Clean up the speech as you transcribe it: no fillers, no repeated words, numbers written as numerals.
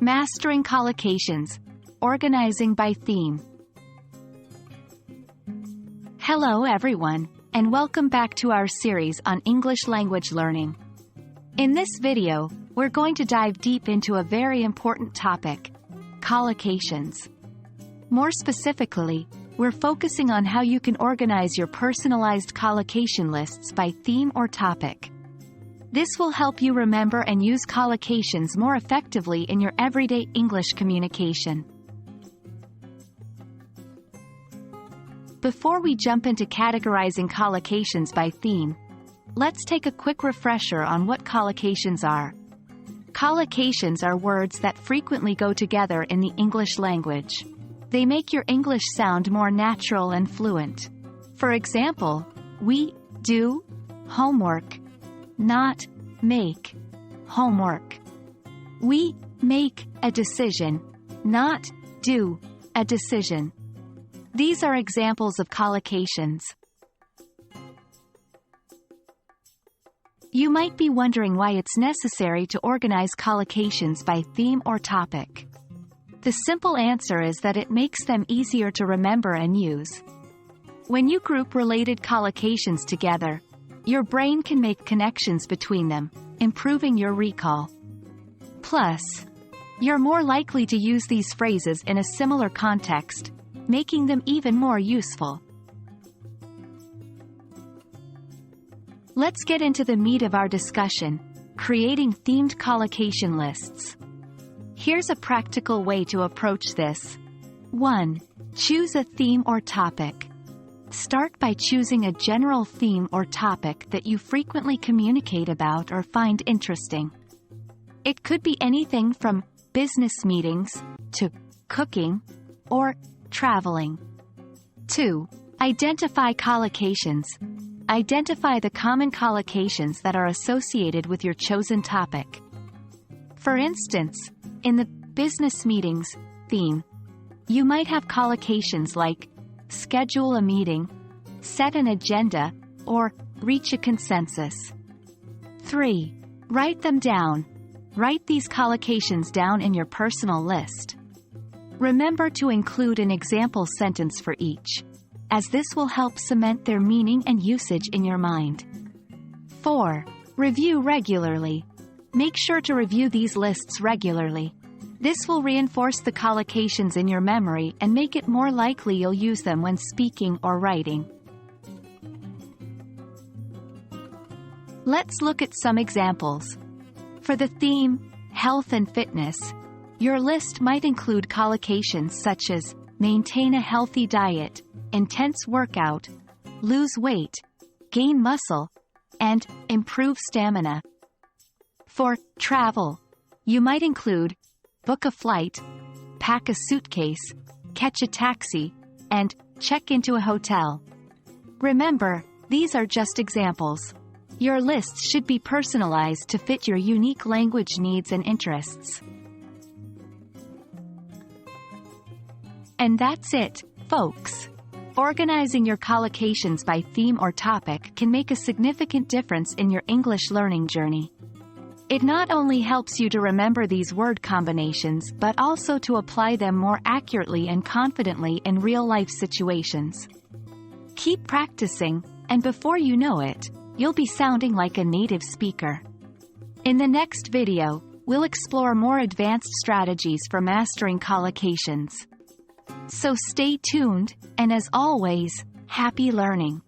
Mastering collocations, organizing by theme. Hello everyone, and welcome back to our series on English language learning. In this video, we're going to dive deep into a very important topic, collocations. More specifically, we're focusing on how you can organize your personalized collocation lists by theme or topic. This will help you remember and use collocations more effectively in your everyday English communication. Before we jump into categorizing collocations by theme, let's take a quick refresher on what collocations are. Collocations are words that frequently go together in the English language. They make your English sound more natural and fluent. For example, we do homework, not make homework. We make a decision, not do a decision. These are examples of collocations. You might be wondering why it's necessary to organize collocations by theme or topic. The simple answer is that it makes them easier to remember and use. When you group related collocations together, your brain can make connections between them, improving your recall. Plus, you're more likely to use these phrases in a similar context, making them even more useful. Let's get into the meat of our discussion, creating themed collocation lists. Here's a practical way to approach this. 1. Choose a theme or topic. Start by choosing a general theme or topic that you frequently communicate about or find interesting. It could be anything from business meetings to cooking or traveling. 2. Identify collocations. Identify the common collocations that are associated with your chosen topic. For instance, in the business meetings theme, you might have collocations like schedule a meeting, set an agenda, or reach a consensus. 3. Write them down. Write these collocations down in your personal list. Remember to include an example sentence for each, as this will help cement their meaning and usage in your mind. 4. Review regularly. Make sure to review these lists regularly. This will reinforce the collocations in your memory and make it more likely you'll use them when speaking or writing. Let's look at some examples. For the theme, health and fitness, your list might include collocations such as maintain a healthy diet, intense workout, lose weight, gain muscle, and improve stamina. For travel, you might include book a flight, pack a suitcase, catch a taxi, and check into a hotel. Remember, these are just examples. Your list should be personalized to fit your unique language needs and interests. And that's it, folks. Organizing your collocations by theme or topic can make a significant difference in your English learning journey. It not only helps you to remember these word combinations but also to apply them more accurately and confidently in real-life situations. Keep practicing, and before you know it, you'll be sounding like a native speaker. In the next video, we'll explore more advanced strategies for mastering collocations. So stay tuned, and as always, happy learning!